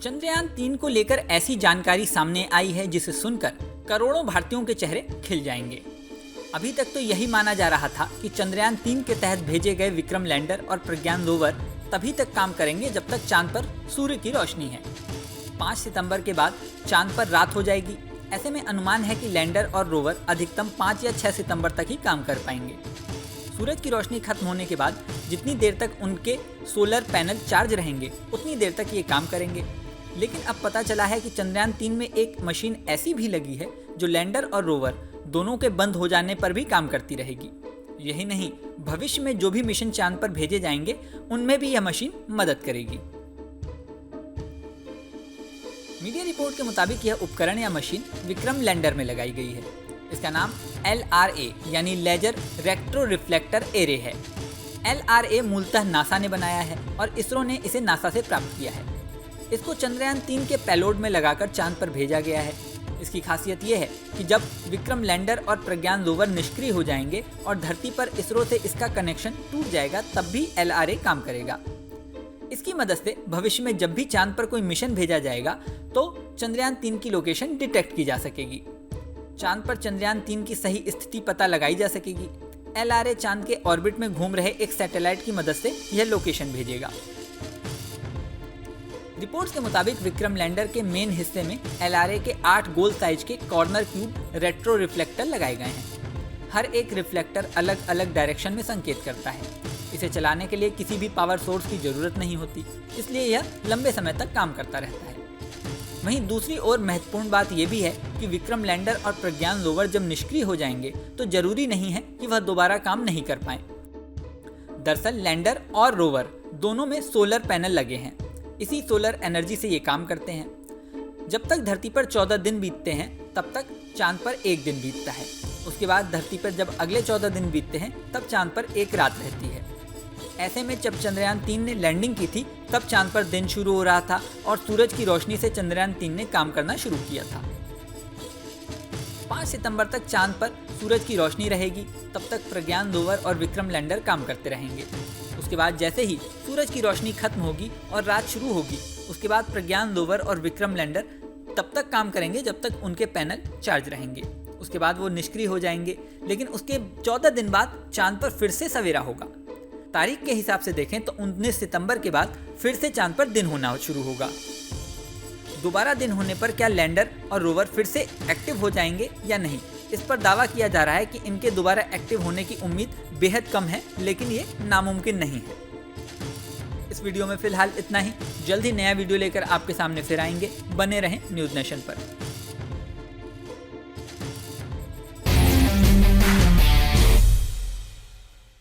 चंद्रयान-3 को लेकर ऐसी जानकारी सामने आई है जिसे सुनकर करोड़ों भारतीयों के चेहरे खिल जाएंगे। अभी तक तो यही माना जा रहा था कि चंद्रयान-3 के तहत भेजे गए विक्रम लैंडर और प्रज्ञान रोवर तभी तक काम करेंगे जब तक चांद पर सूर्य की रोशनी है। 5 सितंबर के बाद चांद पर रात हो जाएगी। ऐसे में अनुमान है कि लैंडर और रोवर अधिकतम 5 या 6 सितंबर तक ही काम कर पाएंगे। सूरज की रोशनी खत्म होने के बाद जितनी देर तक उनके सोलर पैनल चार्ज रहेंगे उतनी देर तक ये काम करेंगे। लेकिन अब पता चला है कि चंद्रयान-3 में एक मशीन ऐसी भी लगी है जो लैंडर और रोवर दोनों के बंद हो जाने पर भी काम करती रहेगी। यही नहीं, भविष्य में जो भी मिशन चांद पर भेजे जाएंगे उनमें भी यह मशीन मदद करेगी। मीडिया रिपोर्ट के मुताबिक यह उपकरण या मशीन विक्रम लैंडर में लगाई गई है। इसका नाम LRA यानी लेजर रेक्ट्रो रिफ्लेक्टर एरे है। LRA मूलतः नासा ने बनाया है और इसरो ने इसे नासा से प्राप्त किया है। इसको चंद्रयान-3 के पेलोड में लगाकर चांद पर भेजा गया है। इसकी खासियत यह है कि जब विक्रम लैंडर और प्रज्ञान रोवर निष्क्रिय हो जाएंगे और धरती पर इसरो से इसका कनेक्शन टूट जाएगा तब भी LRA काम करेगा। इसकी मदद से भविष्य में जब भी चांद पर कोई मिशन भेजा जाएगा तो चंद्रयान-3 की लोकेशन डिटेक्ट की जा सकेगी। चांद पर चंद्रयान-3 की सही स्थिति पता लगाई जा सकेगी। LRA चांद के ऑर्बिट में घूम रहे एक सैटेलाइट की मदद से यह लोकेशन भेजेगा। रिपोर्ट्स के मुताबिक विक्रम लैंडर के मेन हिस्से में LRA के 8 गोल साइज के कॉर्नर क्यूब रेट्रो रिफ्लेक्टर लगाए गए हैं। हर एक रिफ्लेक्टर अलग अलग डायरेक्शन में संकेत करता है। इसे चलाने के लिए किसी भी पावर सोर्स की जरूरत नहीं होती, इसलिए यह लंबे समय तक काम करता रहता है। वहीं दूसरी ओर महत्वपूर्ण बात यह भी है कि विक्रम लैंडर और प्रज्ञान रोवर जब निष्क्रिय हो जाएंगे तो जरूरी नहीं है कि वह दोबारा काम नहीं कर पाएं। दरअसल लैंडर और रोवर दोनों में सोलर पैनल लगे हैं। इसी सोलर एनर्जी से ये काम करते हैं। जब तक धरती पर 14 दिन बीतते हैं तब तक चांद पर एक दिन बीतता है। उसके बाद धरती पर जब अगले 14 दिन बीतते हैं तब चांद पर एक रात रहती है। ऐसे में जब चंद्रयान-3 ने लैंडिंग की थी तब चांद पर दिन शुरू हो रहा था और सूरज की रोशनी से चंद्रयान-3 ने काम करना शुरू किया था। 5 सितंबर तक चांद पर सूरज की रोशनी रहेगी, तब तक प्रज्ञान रोवर और विक्रम लैंडर काम करते रहेंगे। उसके बाद जैसे ही सूरज की रोशनी खत्म होगी और रात शुरू होगी, उसके बाद प्रज्ञान रोवर और विक्रम लैंडर तब तक काम करेंगे जब तक उनके पैनल चार्ज रहेंगे। उसके बाद वो निष्क्रिय हो जाएंगे, लेकिन उसके 14 दिन बाद चांद पर फिर से सवेरा होगा। तारीख के हिसाब से देखें तो 19 सितंबर के बाद फिर से चांद पर दिन होना शुरू होगा। दोबारा दिन होने पर क्या लैंडर और रोवर फिर से एक्टिव हो जाएंगे या नहीं, इस पर दावा किया जा रहा है कि इनके दोबारा एक्टिव होने की उम्मीद बेहद कम है, लेकिन ये नामुमकिन नहीं है। इस वीडियो में फिलहाल इतना ही। जल्द ही नया वीडियो लेकर आपके सामने फिर आएंगे। बने रहें न्यूज़ नेशन पर।